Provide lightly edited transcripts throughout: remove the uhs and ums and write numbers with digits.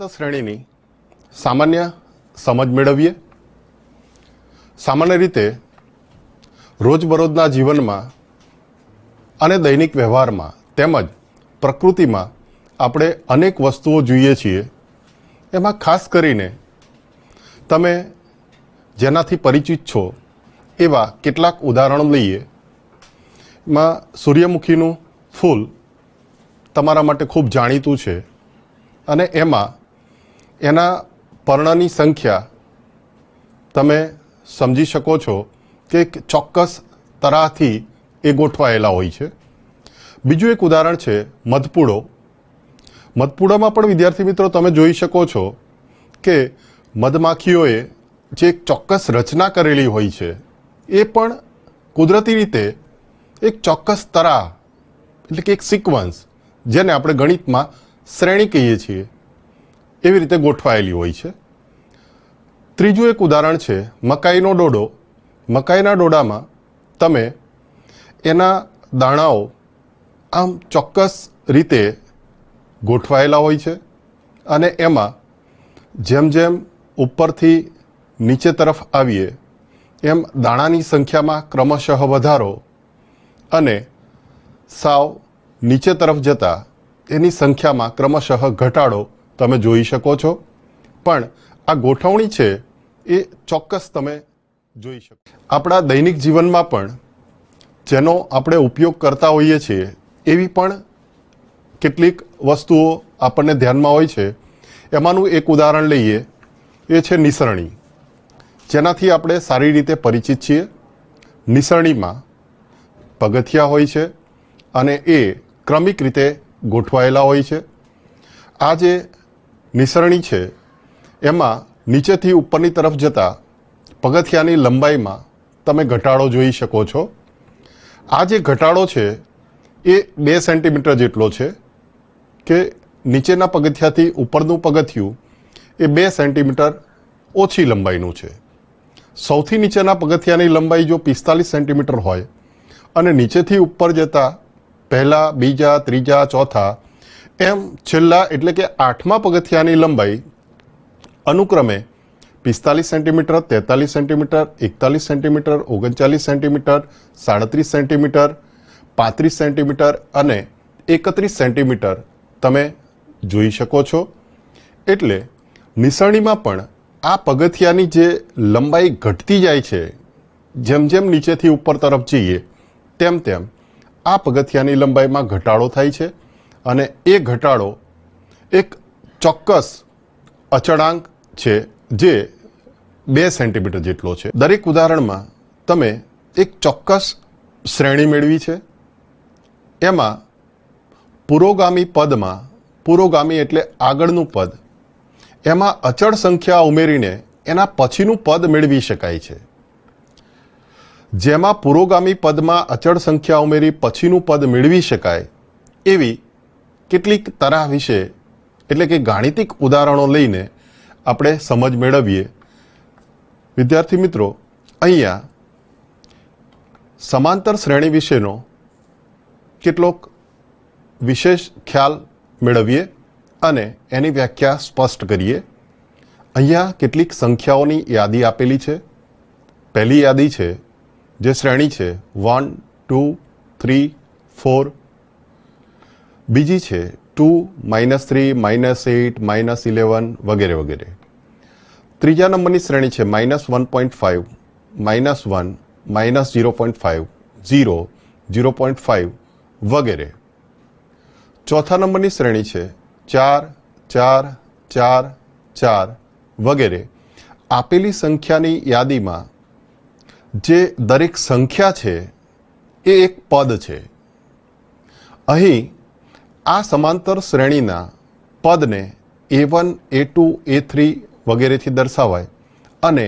समांतर श्रेणीनी सामान्य समज मेळवीए। सामान्य रीते रोजबरोजना जीवनमा अने दैनिक व्यवहारमा तेमज प्रकृतिमां आपणे अनेक वस्तुओ जोईए छीए। एमां खास करीने तमे जेनाथी परिचित छो एवा केटलाक उदाहरणो लईए। एमां सूर्यमुखीनुं फूल तमारा माटे खूब जाणीतुं छे अने एमां एना पर्णनी संख्या तमे समझी शको छो कि एक चोक्कस तराहथी ए गोठवायेला होय छे। बीजुं एक उदाहरण छे मधपूड़ो। मधपूड़ामां पण विद्यार्थी मित्रों तमे जोई शको छो कि मधमाखीओए जे एक चोक्कस रचना करेली होय छे ए पण कुदरती रीते एक चोक्कस तराह एटले कि एक सीक्वन्स जेने आपणे गणितमां श्रेणी कहीए छीए एवी रीते गोठवायेली होय छे। त्रीजुं एक उदाहरण छे मकाईनो डोडो। मकाईना डोडामां तमे एना दाणाओ आम चोक्कस रीते गोठवायेला होय छे अने एमां जेम जेम उपरथी नीचे तरफ आवीए एम दाणानी संख्यामां क्रमशः वधारो अने साव नीचे तरफ जता एनी संख्यामां क्रमशः घटाडो तमे जोई शको छो। पण आ गोठवणी छे ए चोक्कस तमे जोई शको। आपणा दैनिक जीवनमां पण जेनो आपणे उपयोग करता होईए छीए एवी पण केटलीक वस्तुओ आपणने ध्यानमां होय छे। एमानुं एक उदाहरण लईए ए छे निसरणी, जेनाथी आपणे सारी रीते परिचित छीए। निसरણીमां पगथिया होय छे अने ए क्रमिक रीते गोठवायेला होय छे। आ जे निसरणी छे एमां नीचेथी उपरनी तरफ जता पगथियानी लंबाईमां तमे घटाडो जोई शको छो। आ जे घटाडो छे ए 2 सेंटीमीटर जेटलो छे के नीचेना पगथियाथी उपरनुं पगथियुं ए 2 सेंटीमीटर ओછી लंबाईनुं छे। सौथी नीचेना पगथियानी लंबाई जो 45 सेंटीमीटर होय अने नीचेथी उपर जता पहला, बीजा, त्रीजा, चौथा एम छेल्ला एटले के 8मा पगथियानी लंबाई अनुक्रमे 45 centimetre, 43 centimetre, 41 centimetre, 39 centimetre, 37 centimetre, 35 centimetre अने 31 सेंटीमीटर तमे जोई शको छो। एटले निसरણીमां पण आ पगथियानी जे लंबाई घटती जाय छे, जेम जेम नीचेथी उपर तरफ जईए तेम तेम आ पगथियानी लंबाईमां घटाडो थाय छे अने ए घटाडो एक चोक्कस अचळांक छे जे 2 सेंटीमीटर जेटलो छे। दरेक उदाहरणमां तमे एक चोक्कस श्रेणी मेळवी छे। एमां पुरोगामी पदमां, पुरोगामी एटले आगळनुं पद, एमां अचळ संख्या उमेरीने एना पछीनुं पद मेळवी शकाय छे। जेमां पुरोगामी पदमां अचळ संख्या उमेरी पछीनुं पद मेळवी शकाय एवी કેટલીક તરાહ વિશે એટલે કે ગાણિતિક ઉદાહરણો લઈને આપણે સમજ મેળવીએ। વિદ્યાર્થી મિત્રો, અહીંયા સમાંતર શ્રેણી વિશેનો કેટલોક વિશેષ ખ્યાલ મેળવીએ અને એની વ્યાખ્યા સ્પષ્ટ કરીએ। અહીંયા કેટલીક સંખ્યાઓની યાદી આપેલી છે। પહેલી યાદી છે જે શ્રેણી છે 1, 2, 3, 4। बीजी है 2, -3, -8, -11 वगैरह वगैरह। तीजा नंबर की श्रेणी है -1.5, -1, -0.5, 0, 0.5 वगैरह। चौथा नंबर की श्रेणी है 4, 4, 4, 4 वगैरह। आपेली संख्या की यादी में जे दरेक संख्या है ए एक पद है। अहीं आ समांतर श्रेणीना पदने A1, A2, A3 वगैरह थी दर्शावाय अने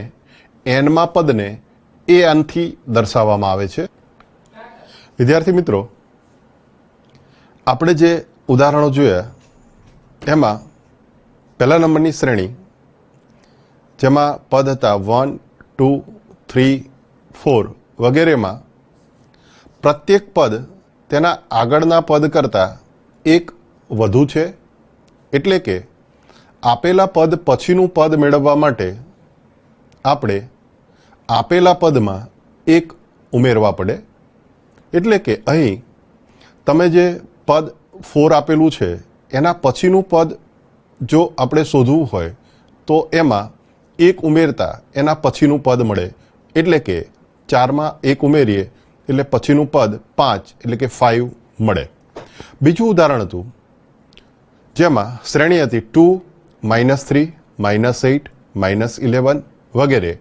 n मा पदने an थी दर्शाववामां आवे छे। विद्यार्थी मित्रों, आपणे जे उदाहरणों जोया एमां पहला नंबरनी श्रेणी जेमां पद हता 1, 2, 3, 4 वगैरह में प्रत्येक पद तेना आगळना पद करता एक વધુ છે, એટલે કે આપેલા પદ પછીનું પદ મેળવવા માટે આપણે આપેલા પદમાં એક ઉમેરવા પડે. એટલે કે અહીં તમે જે પદ 4 આપેલું છે એના પછીનું પદ જો આપણે શોધવું હોય તો એમાં એક ઉમેરતા એના પછીનું પદ મળે. એટલે કે 4માં એક ઉમેરીએ એટલે પછીનું પદ 5 એટલે કે 5 મળે. બીજું ઉદાહરણ હતું જેમાં શ્રેણી હતી 2, -3, -8, -11 વગેરે.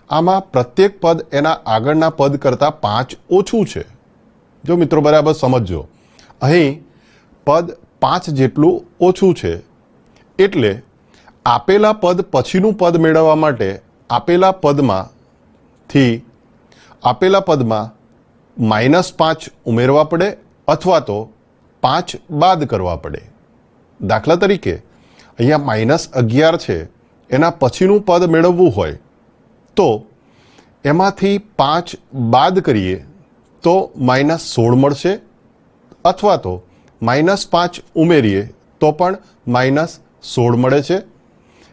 આમાં પ્રત્યેક પદ એના આગળના પદ કરતાં 5 ઓછું છે. જો મિત્રો બરાબર સમજજો, અહીં પદ 5 જેટલું ઓછું છે. એટલે આપેલા પદ પછીનું પદ મેળવવા માટે આપેલા પદમાં -5 ઉમેરવા પડે અથવા તો 5 બાદ કરવા પડે. દાખલા તરીકે અહીંયા -11 છે, એના પછીનું પદ મેળવવું હોય તો એમાંથી 5 બાદ કરીએ તો -16 મળશે અથવા તો -5 ઉમેરીએ તો પણ -16 મળે છે.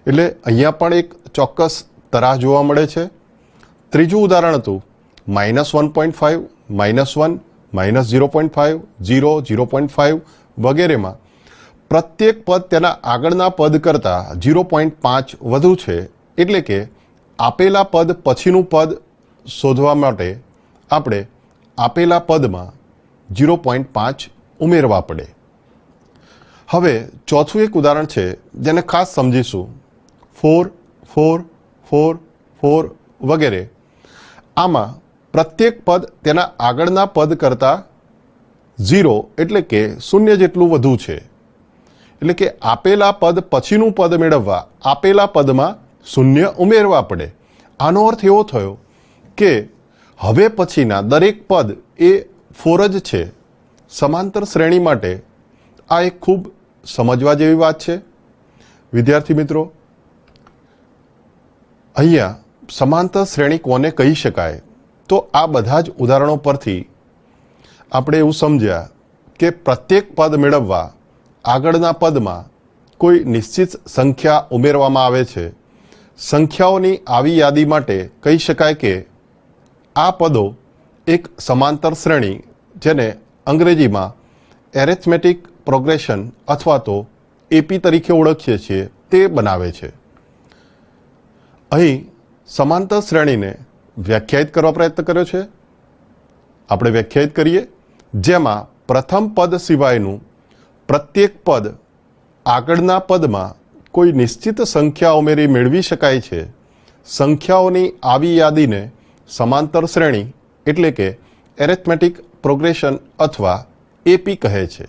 એટલે અહીંયા પણ એક ચોક્કસ તરાહ જોવા મળે છે. ત્રીજું ઉદાહરણ હતું -1.5, -1, -0.5, 0, 0.5 વગેરેમાં પ્રત્યેક પદ તેના આગળના પદ કરતાં 0.5 વધુ છે. એટલે કે આપેલા પદ પછીનું પદ શોધવા માટે આપણે આપેલા પદમાં 0.5 ઉમેરવા પડે. હવે ચોથું એક ઉદાહરણ છે જેને ખાસ સમજીશું. 4, 4, 4, 4 વગેરે. આમાં પ્રત્યેક પદ તેના આગળના પદ કરતાં 0 એટલે કે 0 જેટલું વધુ છે. એટલે કે આપેલા પદ પછીનું પદ મેળવવા આપેલા પદમાં 0 ઉમેરવા પડે. આનો અર્થ એવો થયો કે હવે પછીના દરેક પદ એ 4 જ છે. સમાંતર શ્રેણી માટે આ એક ખૂબ સમજવા જેવી વાત છે. વિદ્યાર્થી મિત્રો, અહીંયા સમાંતર શ્રેણી કોને કહી શકાય? તો આ બધા જ ઉદાહરણો પરથી આપણે એવું સમજ્યા કે પ્રત્યેક પદ મેળવવા આગળના પદમાં કોઈ નિશ્ચિત સંખ્યા ઉમેરવામાં આવે છે. સંખ્યાઓની આવી યાદી માટે કહી શકાય કે આ પદો એક સમાંતર શ્રેણી, જેને અંગ્રેજીમાં એરિથમેટિક પ્રોગ્રેશન અથવા તો એપી તરીકે ઓળખીએ છીએ, તે બનાવે છે. અહીં સમાંતર શ્રેણીને વ્યાખ્યાયિત કરવા પ્રયત્ન કર્યો છે. આપણે વ્યાખ્યાયિત કરીએ, જેમાં પ્રથમ પદ સિવાયનું પ્રત્યેક પદ આગળના પદમાં કોઈ નિશ્ચિત સંખ્યા ઉમેરી મેળવી શકાય છે. સંખ્યાઓની આવી યાદીને સમાંતર શ્રેણી એટલે કે એરિથમેટિક પ્રોગ્રેશન અથવા એપી કહે છે.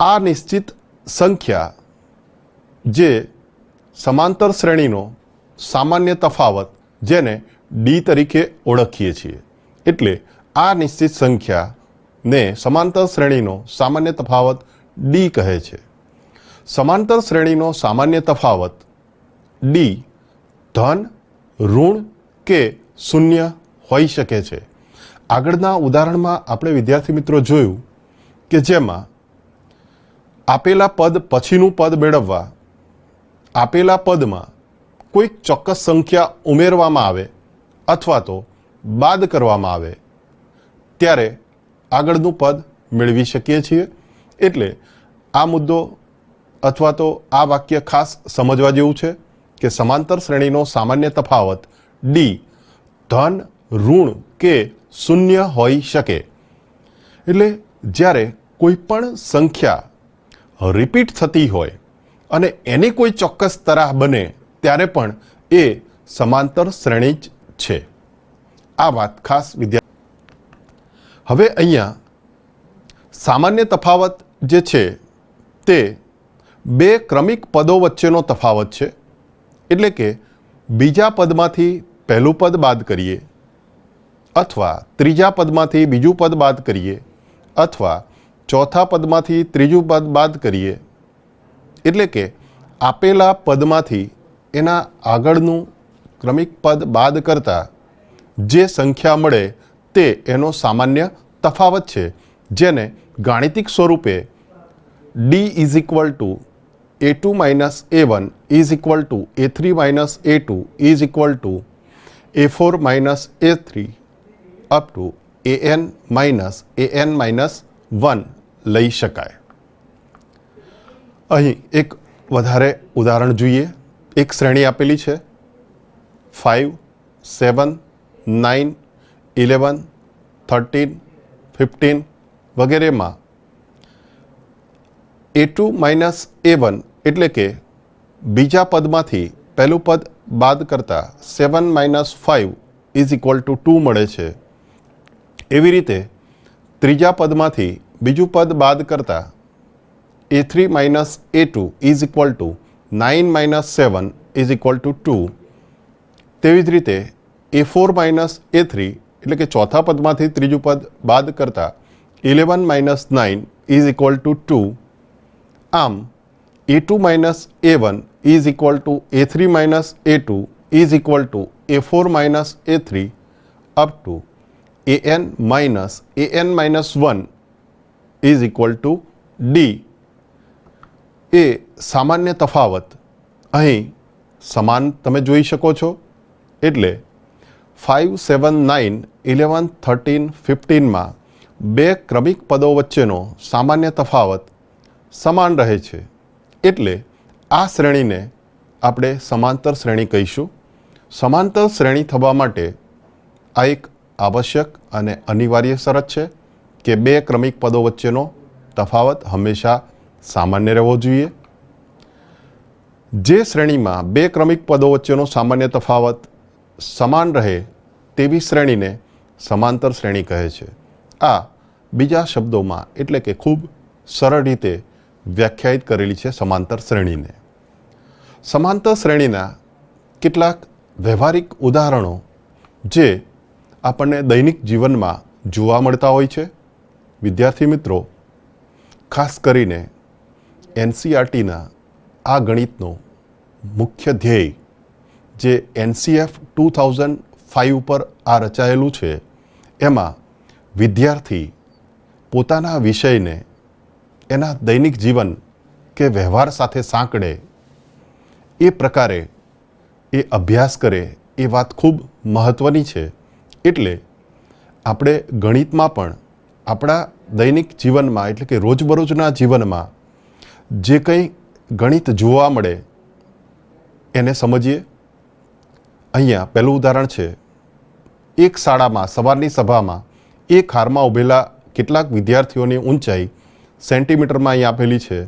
આ નિશ્ચિત સંખ્યા જે સમાંતર શ્રેણીનો સામાન્ય તફાવત, જેને ડી તરીકે ઓળખીએ છીએ. એટલે આ નિશ્ચિત સંખ્યાને સમાંતર શ્રેણીનો સામાન્ય તફાવત ડી કહે છે. સમાંતર શ્રેણીનો સામાન્ય તફાવત ડી ધન, ઋણ કે શૂન્ય હોઈ શકે છે. આગળના ઉદાહરણમાં આપણે વિદ્યાર્થી મિત્રો જોયું કે જેમાં આપેલા પદ પછીનું પદ મેળવવા આપેલા પદમાં કોઈક ચોક્કસ સંખ્યા ઉમેરવામાં આવે અથવા તો બાદ કરવામાં આવે ત્યારે આગળનું પદ મેળવી શકીએ છીએ. એટલે આ મુદ્દો અથવા તો આ વાક્ય ખાસ સમજવા જેવું છે કે સમાંતર શ્રેણીનો સામાન્ય તફાવત ડી ધન, ઋણ કે શૂન્ય હોઈ શકે. એટલે જ્યારે કોઈ પણ સંખ્યા રિપીટ થતી હોય અને એની કોઈ ચોક્કસ તરાહ બને ત્યારે પણ એ સમાંતર શ્રેણી જ છે. આ વાત ખાસ હવે અહીંયા સામાન્ય તફાવત જે છે તે બે ક્રમિક પદો વચ્ચેનો તફાવત છે. એટલે કે બીજા પદમાંથી પહેલું પદ બાદ કરીએ અથવા ત્રીજા પદમાંથી બીજું પદ બાદ કરીએ અથવા ચોથા પદમાંથી ત્રીજું પદ બાદ કરીએ. એટલે કે આપેલા પદમાંથી એના આગળનું ક્રમિક પદ બાદ કરતાં જે સંખ્યા મળે તે એનો સામાન્ય તફાવત છે, જેને ગાણિતિક સ્વરૂપે D = A2 minus A1 is equal to A3 minus A2 is equal to A4 minus A3 up to an minus 1 લઈ શકાય. અહીં એક વધારે ઉદાહરણ જોઈએ. એક શ્રેણી આપેલી છે 5, 7, 9, 11, 13, 15 વગેરેમાં A2 માઇનસ A1 એટલે કે બીજા પદમાંથી પહેલું પદ બાદ કરતાં 7 માઇનસ 5 ઇઝ ઇક્વલ ટુ 2 મળે છે. એવી રીતે ત્રીજા પદમાંથી બીજું પદ બાદ કરતાં A3 minus A2 is equal two 9 minus 7 is equal two 2. તેવી જ રીતે A4 માઇનસ A3 એટલે કે ચોથા પદમાંથી ત્રીજું પદ બાદ કરતાં 11 માઇનસ 9 ઇઝ ઇક્વલ ટુ 2. આમ A2 minus A1 is equal two A3 minus A2 is equal two A4 minus A3 up to an minus 1 is equal two D. એ સામાન્ય તફાવત અહીં સમાન તમે જોઈ શકો છો. એટલે 5, 7, 9, 11, 13, 15માં બે ક્રમિક પદો વચ્ચેનો સામાન્ય તફાવત સમાન રહે છે. એટલે આ શ્રેણીને આપણે સમાંતર શ્રેણી કહીશું. સમાંતર શ્રેણી થવા માટે આ એક આવશ્યક અને અનિવાર્ય શરત છે કે બે ક્રમિક પદો વચ્ચેનો તફાવત હંમેશા સામાન્ય રહેવો જોઈએ. જે શ્રેણીમાં બે ક્રમિક પદો વચ્ચેનો સામાન્ય તફાવત સમાન રહે તેવી શ્રેણીને સમાંતર શ્રેણી કહે છે. આ બીજા શબ્દોમાં એટલે કે ખૂબ સરળ રીતે વ્યાખ્યાયિત કરેલી છે સમાંતર શ્રેણીને. સમાંતર શ્રેણીના કેટલાક વ્યવહારિક ઉદાહરણો જે આપણને દૈનિક જીવનમાં જોવા મળતા હોય છે. વિદ્યાર્થી મિત્રો, ખાસ કરીને NCERTના આ ગણિતનો મુખ્ય ધ્યેય જે NCF 2005 પર આ રચાયેલું છે એમાં વિદ્યાર્થી પોતાના વિષયને એના દૈનિક જીવન કે વ્યવહાર સાથે સાંકળે એ પ્રકારે એ અભ્યાસ કરે એ વાત ખૂબ મહત્ત્વની છે. એટલે આપણે ગણિતમાં પણ આપણા દૈનિક જીવનમાં એટલે કે રોજબરોજના જીવનમાં જે કંઈ ગણિત જોવા મળે એને સમજીએ. અહીંયા પહેલું ઉદાહરણ છે. એક શાળામાં સવારની સભામાં એક હારમાં ઊભેલા કેટલાક વિદ્યાર્થીઓની ઊંચાઈ સેન્ટીમીટરમાં અહીં આપેલી છે.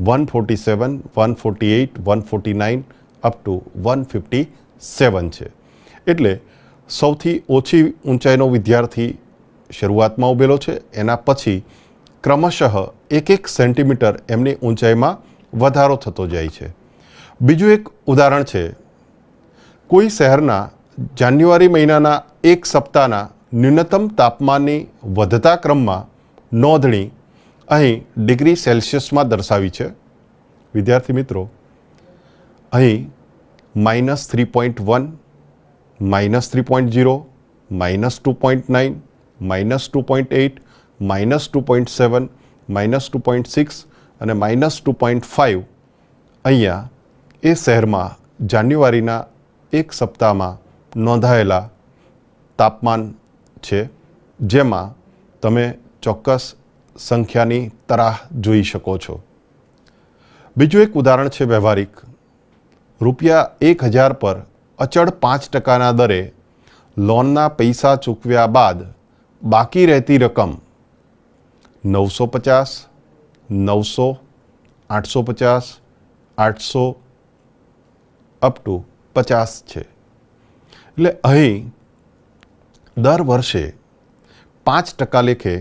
147, 148, 149 અપ ટુ 157 છે. એટલે સૌથી ઓછી ઊંચાઈનો વિદ્યાર્થી શરૂઆતમાં ઊભેલો છે. એના પછી ક્રમશઃ 1 સેન્ટીમીટર એમની ઊંચાઈમાં વધારો થતો જાય છે. બીજું એક ઉદાહરણ છે. કોઈ શહેરના જાન્યુઆરી મહિનાના એક સપ્તાહના ન્યૂનતમ તાપમાનની વધતા ક્રમમાં નોંધણી અહીં ડિગ્રી સેલ્સિયસમાં દર્શાવી છે. વિદ્યાર્થી મિત્રો, અહીં -3.1, -3.0, -2.9, -2.8, -2.7, -2.6 અને -2.5 અહીંયા એ શહેરમાં જાન્યુઆરીના એક સપ્તાહમાં નોંધાયેલા તાપમાન છે, જેમાં તમે ચોક્કસ સંખ્યાની તરાહ જોઈ શકો છો. બીજું એક ઉદાહરણ છે વ્યવહારિક. ₹1000 પર અચળ 5% દરે લોનના પૈસા ચૂકવ્યા બાદ બાકી રહેતી રકમ 950, 900, 850, 800 અપ ટુ 50 છે. એટલે અહીં દર વર્ષે 5% લેખે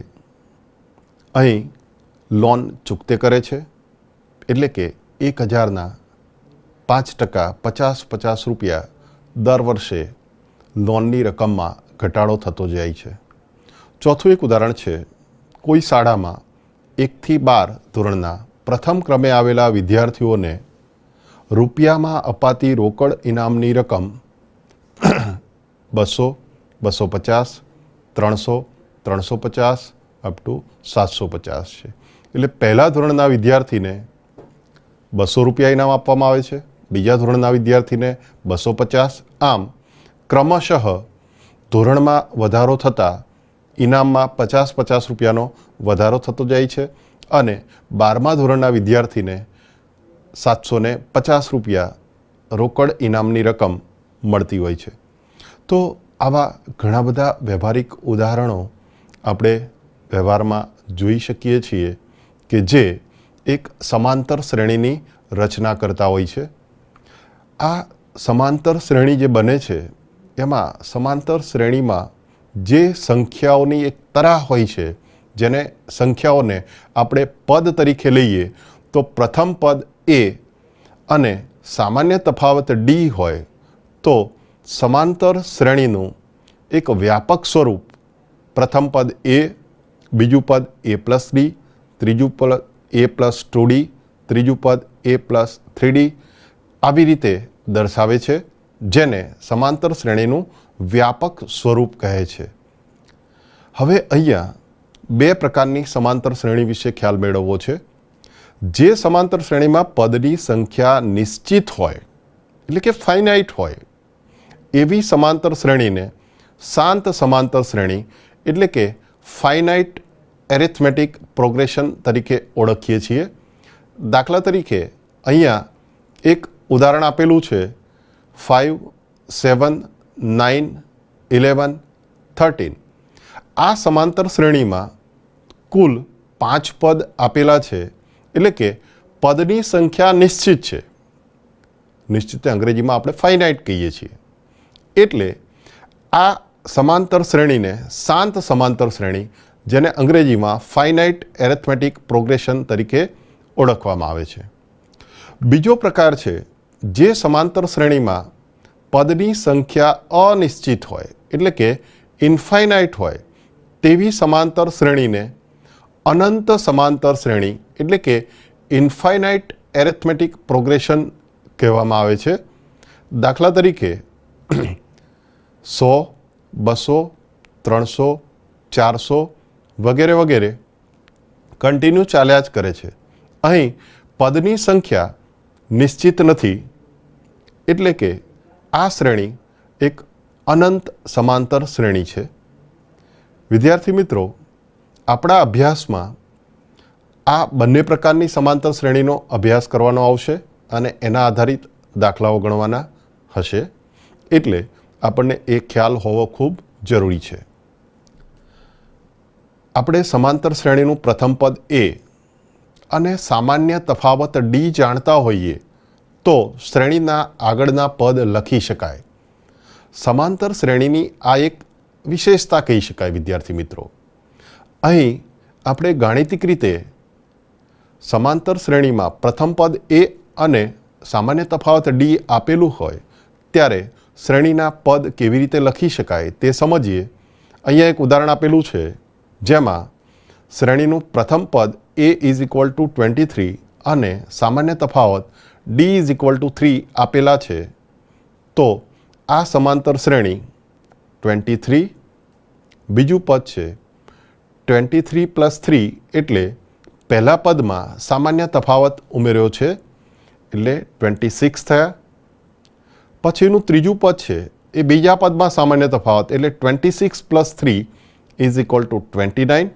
અહીં લોન ચૂકતે કરે છે. એટલે કે 1000ના 5% 50 રૂપિયા દર વર્ષે લોનની રકમમાં ઘટાડો થતો જાય છે. ચોથું એક ઉદાહરણ છે. કોઈ શાળામાં 1 થી 12 ધોરણના પ્રથમ ક્રમે આવેલા વિદ્યાર્થીઓને રૂપિયામાં અપાતી રોકડ ઇનામની રકમ 200, 250, 300, 350 અપ ટુ 750 છે. એટલે પહેલા ધોરણના વિદ્યાર્થીને ₹200 ઇનામ આપવામાં આવે છે, બીજા ધોરણના વિદ્યાર્થીને 250, આમ ક્રમશઃ ધોરણમાં વધારો થતાં ઇનામમાં ₹50 વધારો થતો જાય છે અને 12મા ધોરણના વિદ્યાર્થીને ₹750 રોકડ ઇનામની રકમ મળતી હોય છે. તો આવા ઘણા બધા વ્યવહારિક ઉદાહરણો આપણે વ્યવહારમાં જોઈ શકીએ છીએ કે જે એક સમાંતર શ્રેણીની રચના કરતા હોય છે. આ સમાંતર શ્રેણી જે બને છે એમાં સમાંતર શ્રેણીમાં જે સંખ્યાઓની એક તરાહ હોય છે, જેને સંખ્યાઓને આપણે પદ તરીકે લઈએ તો પ્રથમ પદ a અને સામાન્ય તફાવત d હોય તો સમાંતર શ્રેણીનું એક વ્યાપક સ્વરૂપ પ્રથમ પદ a, બીજું પદ a+d, ત્રીજું પદ a+2d, ત્રીજું પદ a+3d આવી રીતે દર્શાવે છે, જેને સમાંતર શ્રેણીનું વ્યાપક સ્વરૂપ કહે છે. હવે અહીંયા બે પ્રકારની સમાંતર શ્રેણી વિશે ખ્યાલ મેળવવો છે. જે સમાંતર શ્રેણીમાં પદની સંખ્યા નિશ્ચિત હોય એટલે કે ફાઇનાઇટ હોય એવી સમાંતર શ્રેણીને શાંત સમાંતર શ્રેણી એટલે કે ફાઇનાઇટ એરિથમેટિક પ્રોગ્રેશન તરીકે ઓળખીએ છીએ. દાખલા તરીકે અહીંયા એક ઉદાહરણ આપેલું છે 5, 7, 9, 11, 13. આ સમાંતર શ્રેણીમાં કુલ 5 પદ આપેલા છે એટલે કે પદની સંખ્યા નિશ્ચિત છે. નિશ્ચિત અંગ્રેજીમાં આપણે ફાઇનાઇટ કહીએ છીએ. એટલે આ સમાંતર શ્રેણીને શાંત સમાંતર શ્રેણી, જેને અંગ્રેજીમાં ફાઇનાઇટ એરિથમેટિક પ્રોગ્રેશન તરીકે ઓળખવામાં આવે છે. બીજો પ્રકાર છે જે સમાંતર શ્રેણીમાં પદની સંખ્યા અનિશ્ચિત હોય એટલે કે ઇન્ફાઇનાઇટ હોય તેવી સમાંતર શ્રેણીને અનંત સમાંતર શ્રેણી એટલે કે ઇન્ફાઇનાઇટ એરિથમેટિક પ્રોગ્રેશન કહેવામાં આવે છે. દાખલા તરીકે 100, 200, 300, 400 વગેરે વગેરે કન્ટિન્યુ ચાલ્યા જ કરે છે. અહીં પદની સંખ્યા નિશ્ચિત નથી એટલે કે આ શ્રેણી એક અનંત સમાંતર શ્રેણી છે. વિદ્યાર્થી મિત્રો, આપણા અભ્યાસમાં આ બંને પ્રકારની સમાંતર શ્રેણીનો અભ્યાસ કરવાનો આવશે અને એના આધારિત દાખલાઓ ગણવાના હશે. એટલે આપણને એ ખ્યાલ હોવો ખૂબ જરૂરી છે. આપણે સમાંતર શ્રેણીનું પ્રથમ પદ a અને સામાન્ય તફાવત d જાણતા હોઈએ તો શ્રેણીના આગળના પદ લખી શકાય. સમાંતર શ્રેણીની આ એક વિશેષતા કહી શકાય. વિદ્યાર્થી મિત્રો, અહીં આપણે ગાણિતિક રીતે સમાંતર શ્રેણીમાં પ્રથમ પદ a અને સામાન્ય તફાવત d આપેલું હોય ત્યારે શ્રેણીના પદ કેવી રીતે લખી શકાય તે સમજીએ. અહીંયા એક ઉદાહરણ આપેલું છે જેમાં શ્રેણીનું પ્રથમ પદ a = 23 અને સામાન્ય તફાવત d = 3 આપેલા છે. તો આ સમાંતર શ્રેણી 23, બીજું પદ છે 23 + 3 એટલે પહેલા પદમાં સામાન્ય તફાવત ઉમેર્યો છે એટલે 26 થયા. પછીનું ત્રીજું પદ છે એ બીજા પદમાં સામાન્ય તફાવત એટલે 26 + 3 = 29.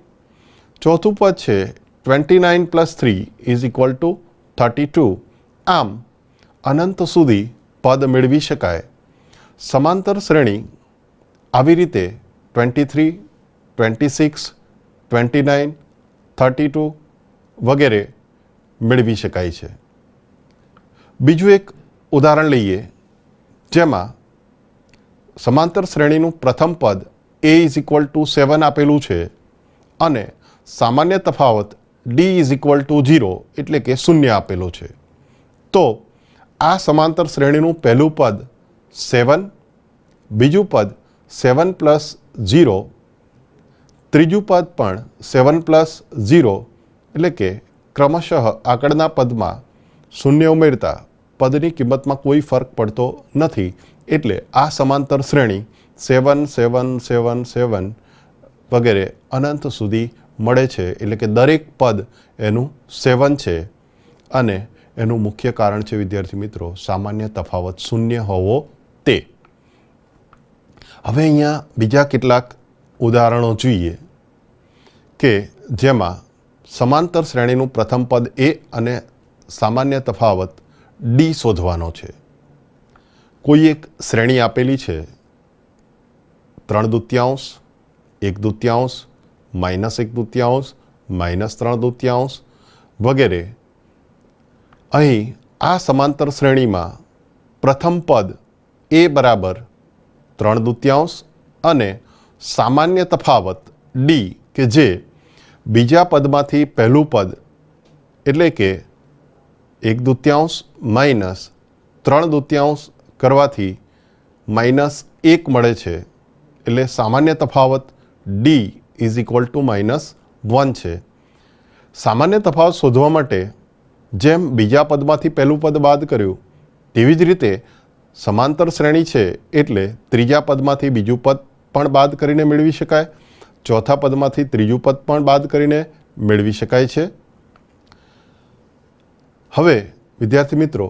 ચોથું પદ છે 29 + 3 = 32. આમ અનંત સુધી પદ મેળવી શકાય. સમાંતર શ્રેણી આવી રીતે 23, 26, 29, 32 વગેરે મેળવી શકાય છે. બીજું એક ઉદાહરણ લઈએ જેમાં સમાંતર શ્રેણીનું પ્રથમ પદ a = 7 આપેલું છે અને સામાન્ય તફાવત d = 0 એટલે કે 0 આપેલો છે. તો આ સમાંતર શ્રેણીનું પહેલું પદ 7, બીજું પદ 7 + 0, ત્રીજું પદ પણ 7 + 0 એટલે કે ક્રમશઃ આગળના પદમાં 0 ઉમેરતા પદની કિંમતમાં કોઈ ફરક પડતો નથી. એટલે આ સમાંતર શ્રેણી 7, 7, 7, 7 વગેરે અનંત સુધી મળે છે. એટલે કે દરેક પદ એનું 7 છે અને એનું મુખ્ય કારણ છે વિદ્યાર્થી મિત્રો સામાન્ય તફાવત શૂન્ય હોવો તે. હવે અહીંયા બીજા કેટલાક ઉદાહરણો જોઈએ કે જેમાં સમાંતર શ્રેણીનું પ્રથમ પદ એ અને સામાન્ય તફાવત ડી શોધવાનો છે. કોઈ એક શ્રેણી આપેલી છે 3/2, 1/2, -1/2, -3/2 વગેરે. અહીં આ સમાંતર શ્રેણીમાં પ્રથમ પદ એ બરાબર 3/2 અને સામાન્ય તફાવત ડી કે જે બીજા પદમાંથી પહેલું પદ એટલે કે 1/2 -3/2 કરવાથી -1 મળે છે. એટલે સામાન્ય તફાવત ડી ઇઝ ઇક્વલ ટુ -1 છે. સામાન્ય તફાવત શોધવા માટે જેમ બીજા પદમાંથી પહેલું પદ બાદ કર્યું તેવી જ રીતે સમાંતર શ્રેણી છે એટલે ત્રીજા પદમાંથી બીજું પદ પણ બાદ કરીને મેળવી શકાય, ચોથા પદમાંથી ત્રીજું પદ પણ બાદ કરીને મેળવી શકાય છે. હવે વિદ્યાર્થી મિત્રો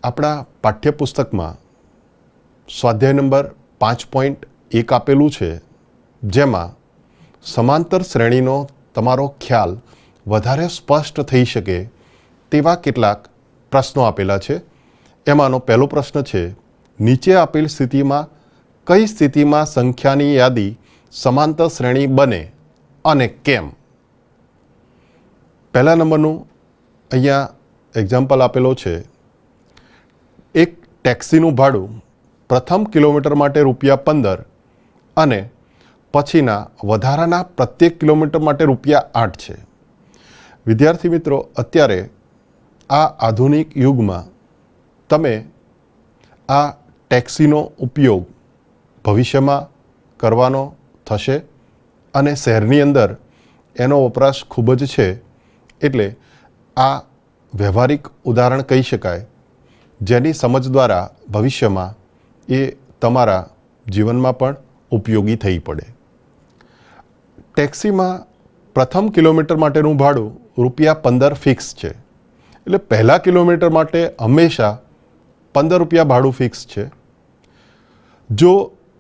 આપણા પાઠ્યપુસ્તકમાં સ્વાધ્યાય નંબર 5.1 આપેલું છે જેમાં સમાંતર શ્રેણીનો તમારો ખ્યાલ વધારે સ્પષ્ટ થઈ શકે તેવા કેટલાક પ્રશ્નો આપેલા છે. એમાંનો પહેલો પ્રશ્ન છે નીચે આપેલ સ્થિતિમાં કઈ સ્થિતિમાં સંખ્યાની યાદી સમાંતર શ્રેણી બને અને કેમ? પહેલા નંબરનું અહીંયા એક્ઝામ્પલ આપેલો છે. એક ટેક્સીનું ભાડું પ્રથમ કિલોમીટર માટે ₹15 અને પછીના વધારાના પ્રત્યેક કિલોમીટર માટે ₹8 છે. વિદ્યાર્થી મિત્રો અત્યારે આ આધુનિક યુગમાં તમે આ ટેક્સીનો ઉપયોગ ભવિષ્યમાં કરવાનો થશે અને શહેરની અંદર એનો વપરાશ ખૂબ જ છે. એટલે આ વ્યવહારિક ઉદાહરણ કહી શકાય જેની સમજ દ્વારા ભવિષ્યમાં એ તમારા જીવનમાં પણ ઉપયોગી થઈ પડે. ટેક્સીમાં પ્રથમ કિલોમીટર માટેનું ભાડું ₹15 ફિક્સ છે. એટલે પહેલા કિલોમીટર માટે હંમેશા ₹15 ભાડું ફિક્સ છે. જો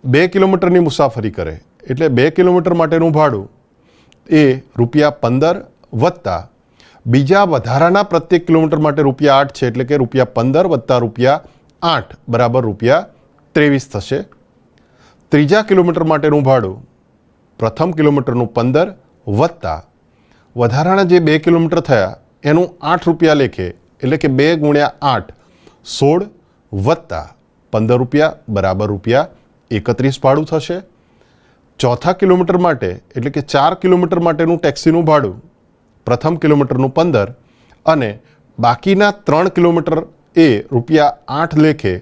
2 કિલોમીટરની મુસાફરી કરે એટલે 2 કિલોમીટર માટેનું ભાડું એ ₹15 વત્તા બીજા વધારાના પ્રત્યેક કિલોમીટર માટે ₹8 છે. એટલે કે ₹15 વત્તા ₹8 બરાબર ₹23 થશે. ત્રીજા કિલોમીટર માટેનું ભાડું પ્રથમ કિલોમીટરનું 15 વત્તા વધારાના જે 2 કિલોમીટર થયા એનું ₹8 લેખે એટલે કે 2 × 8 16 વત્તા ₹15 બરાબર ₹31 ભાડું થશે. ચોથા કિલોમીટર માટે એટલે કે 4 કિલોમીટર માટેનું ટેક્સીનું ભાડું પ્રથમ કિલોમીટરનું 15 અને બાકીના 3 કિલોમીટર એ ₹8 લેખે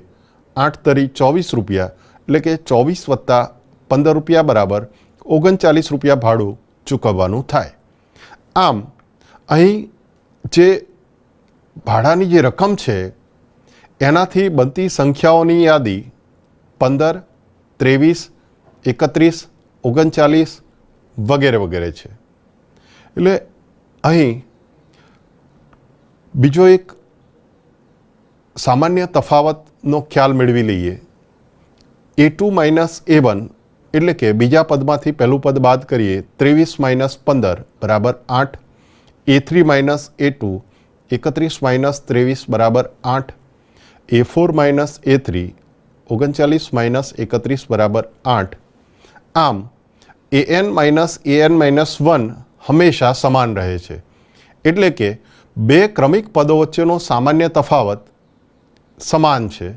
8 તરી ₹24 એટલે કે 24 વત્તા ₹15 બરાબર ₹39 ભાડું ચૂકવવાનું થાય. આમ અહીં જે ભાડાની જે રકમ છે એનાથી બનતી સંખ્યાઓની યાદી 15, 23, 31, 39 વગેરે વગેરે છે. એટલે અહીં બીજો એક સામાન્ય તફાવતનો ખ્યાલ મેળવી લઈએ. A2 - A1 એટલે કે બીજા પદમાંથી પહેલું પદ બાદ કરીએ 23 - 15 બરાબર 8. A3 - A2 31 - 23 બરાબર 8. A4 - A3 39 - 31 બરાબર 8. આમ an - an-1 હંમેશા સમાન રહે છે. એટલે કે બે ક્રમિક પદો વચ્ચેનો સામાન્ય તફાવત સમાન છે.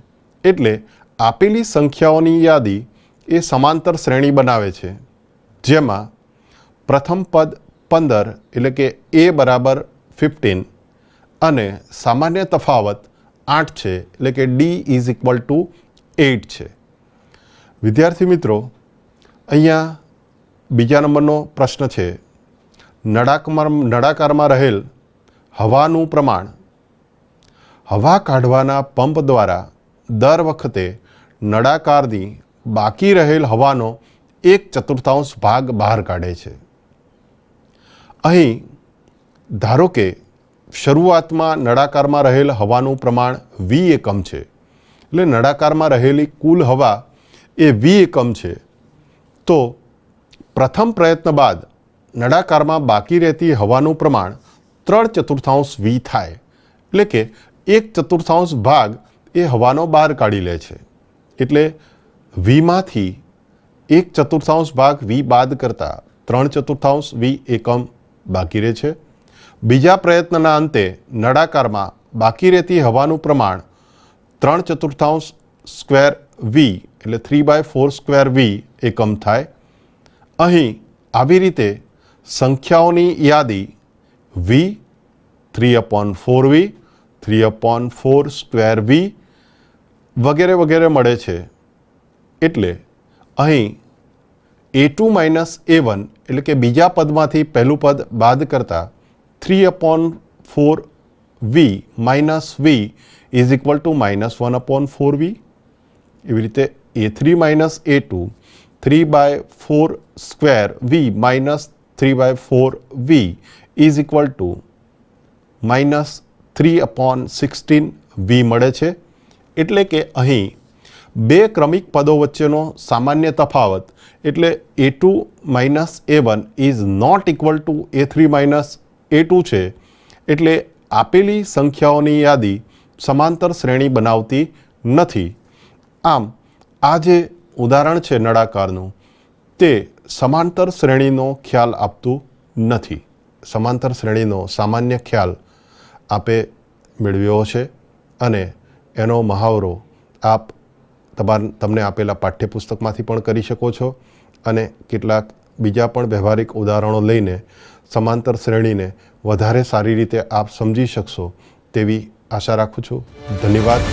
એટલે આપેલી સંખ્યાઓની યાદી એ સમાંતર શ્રેણી બનાવે છે જેમાં પ્રથમ પદ 15 એટલે કે a બરાબર 15 અને સામાન્ય તફાવત 8 છે એટલે કે d ઇઝ ઇક્વલ ટુ 8 છે. વિદ્યાર્થી મિત્રો અહીંયા બીજા નંબરનો પ્રશ્ન છે નળાકારમાં રહેલ હવાનું પ્રમાણ હવા કાઢવાના પંપ દ્વારા દર વખતે નળાકારની બાકી રહેલ હવાનો 1/4 ભાગ બહાર કાઢે છે. અહીં ધારો કે શરૂઆતમાં નળાકારમાં રહેલ હવાનું પ્રમાણ વી એકમ છે, એટલે નળાકારમાં રહેલી કુલ હવા એ વી એકમ છે, તો પ્રથમ પ્રયત્ન બાદ નળાકારમાં બાકી રહેતી હવાનું પ્રમાણ 3/4 વી થાય, એટલે કે 1/4 ભાગ એ હવાનો બહાર કાઢી લે છે. એટલે વીમાંથી 1/4 ભાગ વી બાદ કરતાં 3/4 વી એકમ બાકી રહે છે. બીજા પ્રયત્નના અંતે નળાકારમાં બાકી રહેતી હવાનું પ્રમાણ 3/4 સ્ક્વેર વી એટલે 3/4 સ્ક્વેર વી એકમ થાય. અહીં આવી રીતે સંખ્યાઓની યાદી વી, 3/4 વી, 3/4 સ્ક્વેર વી વગેરે વગેરે મળે છે. એટલે અહીં A2 - A1 એટલે કે બીજા પદમાંથી પહેલું પદ બાદ કરતાં 3/4 V minus V is equal to -1/4 V. એવી રીતે A3 - A2 3/4 square V minus 3/4 V is equal to -3/16 V મળે છે. એટલે કે અહીં બે ક્રમિક પદો વચ્ચેનો સામાન્ય તફાવત એટલે A2 - A1 is not equal to A3 - A2 છે. એટલે આપેલી સંખ્યાઓની યાદી સમાંતર શ્રેણી બનાવતી નથી. આમ આ જે ઉદાહરણ છે નળાકારનું તે સમાંતર શ્રેણીનો ખ્યાલ આપતું નથી. સમાંતર શ્રેણીનો સામાન્ય ખ્યાલ આપે મેળવ્યો છે અને એનો મહાવરો આપ તમને આપેલા પાઠ્યપુસ્તકમાંથી પણ કરી શકો છો અને કેટલાક બીજા પણ વ્યવહારિક ઉદાહરણો લઈને સમાંતર શ્રેણીને વધારે સારી રીતે આપ સમજી શકશો તેવી આશા રાખું છું. ધન્યવાદ.